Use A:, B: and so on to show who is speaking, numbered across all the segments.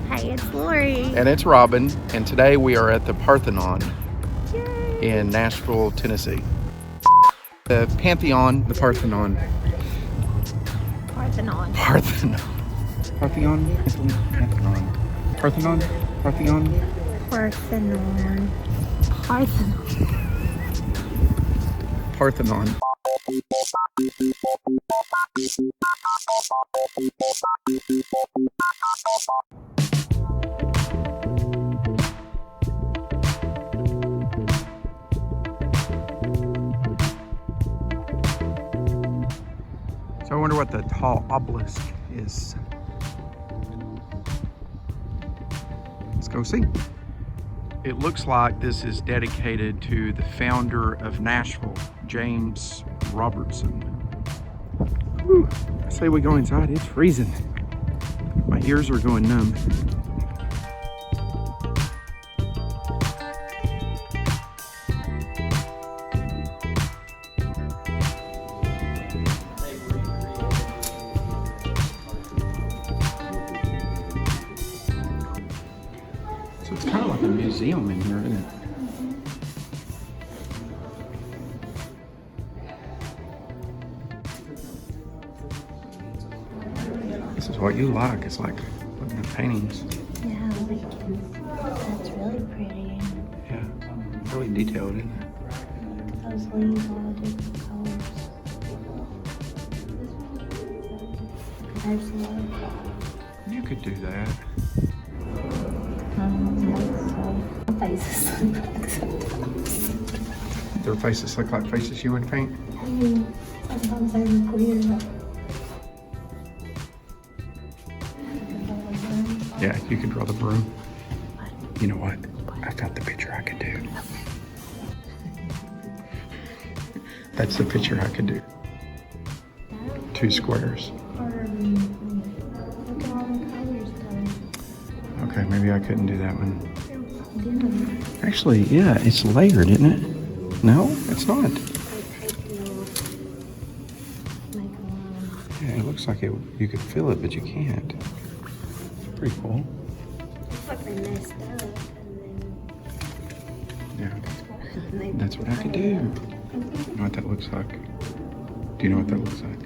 A: Hi, it's Laurie.
B: And it's Robin, and today we are at the Parthenon
A: Yay.
B: in Nashville, Tennessee. The Pantheon, the Parthenon.
A: Parthenon.
B: Parthenon. Parthenon? Parthenon. Parthenon? Parthenon?
A: Parthenon. Parthenon.
B: Parthenon. So I wonder what the tall obelisk is. Let's go see. It looks like this is dedicated to the founder of Nashville, James Robertson. Whew. I say we go inside, it's freezing. My ears are going numb. So it's kind of like a museum in here, isn't it? This is what you like. It's like looking at paintings.
A: Yeah, that's really pretty.
B: Yeah, really detailed, isn't it?
A: Those leaves all different colors. There's a lot.
B: You could do that.
A: My faces look like sometimes.
B: Their faces look like faces you would paint.
A: I mean, sometimes they look weird.
B: Yeah, you could draw the broom. You know what? I found the picture I could do. That's the picture I could do. 2 squares.
A: Look at all the colors though.
B: Okay, maybe I couldn't do that one. Actually, yeah, it's layered, isn't it? No, it's not. Yeah, it looks like you could feel it, but you can't. It's pretty cool.
A: It's like they messed up
B: Yeah,
A: and then
B: that's what I could do. You know what that looks like? Do you know what that looks like?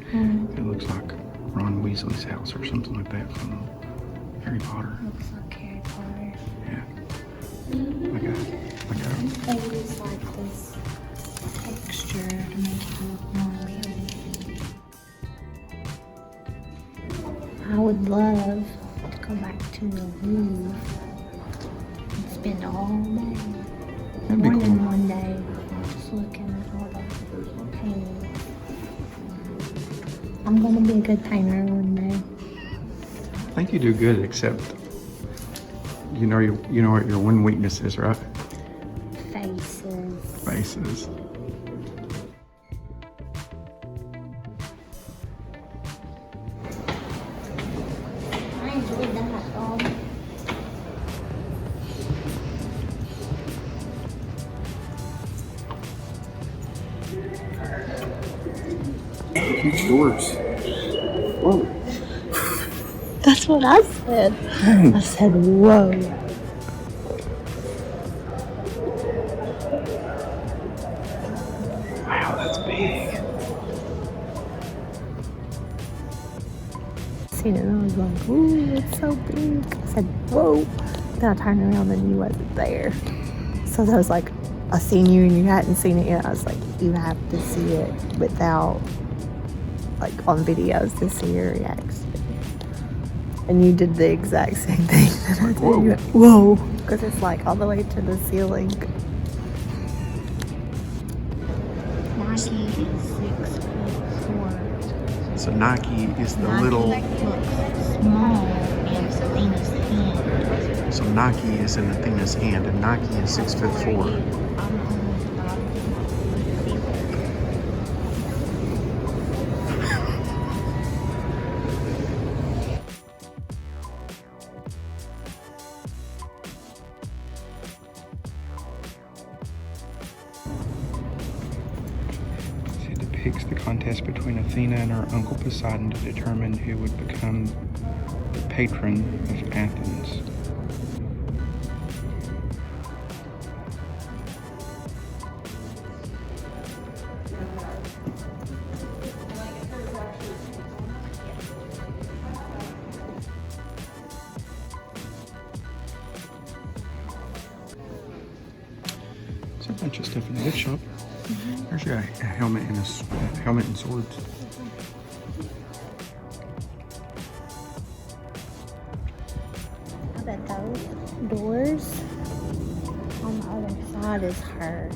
B: It looks like Ron Weasley's house or something like that from Harry Potter.
A: looks like Harry Potter.
B: Yeah. Like a
A: They use like this texture to make it look more real. I would love to go back to the Louvre and spend all day,
B: That'd be
A: more than
B: cool.
A: one day, just looking at all the paintings. I'm gonna be a good painter one day.
B: I think you do good, except you know what your one weakness is, right?
A: Faces.
B: Faces.
A: I enjoyed that, dog.
B: It's yours. Whoa.
A: That's what I said. I said, whoa.
B: Wow, that's big.
A: Seen it and I was like, ooh, it's so big. I said, whoa. Then I turned around and you wasn't there. So there was like, I seen you and you hadn't seen it yet. I was like, you have to see it without, like on videos to see your reaction. And you did the exact same thing that I did.
B: Whoa.
A: You went, whoa. Because it's like all the way to the ceiling. Nike is 6'4".
B: So Nike is the
A: Nike
B: little.
A: looks small in Athena's hand.
B: So Nike is in Athena's hand, and Nike is 6'4". It depicts the contest between Athena and her uncle Poseidon to determine who would become the patron of Athens. There's a bunch of stuff in the gift shop. There's a helmet and helmet and swords.
A: I bet those doors on the other side is her.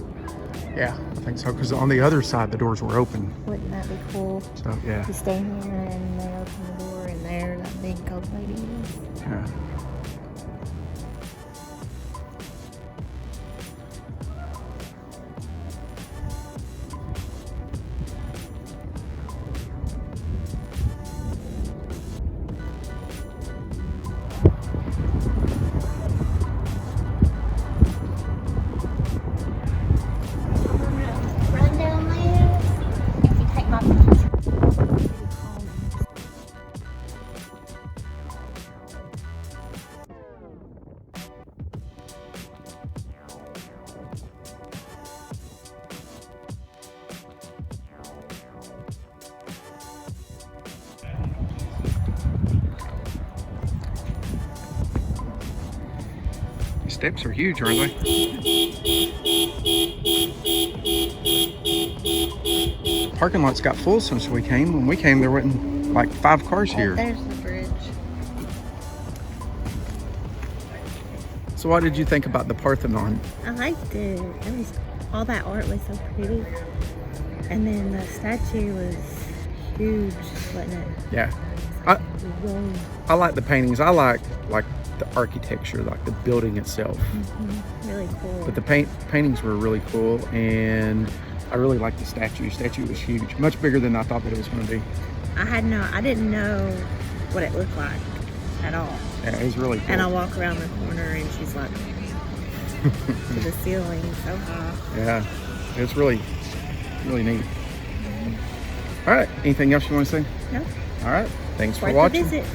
B: Yeah, I think so. Because on the other side, the doors were open.
A: Wouldn't that be cool?
B: So yeah.
A: You stand here and they open the door, and there that big old lady is.
B: Yeah.
A: Run down there. If you take my picture.
B: These steps are huge, aren't they? Parking lots got full since we came. When we came, there wasn't like 5 cars here.
A: There's the bridge.
B: So what did you think about the Parthenon?
A: I liked it. It was, all that art was so pretty. And then the statue was huge, wasn't it?
B: Yeah.
A: Whoa.
B: I like the paintings. I like the architecture, like the building itself.
A: Really cool.
B: But the paintings were really cool, and I really liked the statue. The statue was huge, much bigger than I thought that it was going to be.
A: I didn't know what it looked like at all.
B: Yeah, it was really cool.
A: And I walk around the corner and she's like to the ceiling, so high.
B: Yeah, it's really, really neat. All right, anything else you want to say?
A: No.
B: All right, thanks for
A: Worth a
B: watching.
A: visit.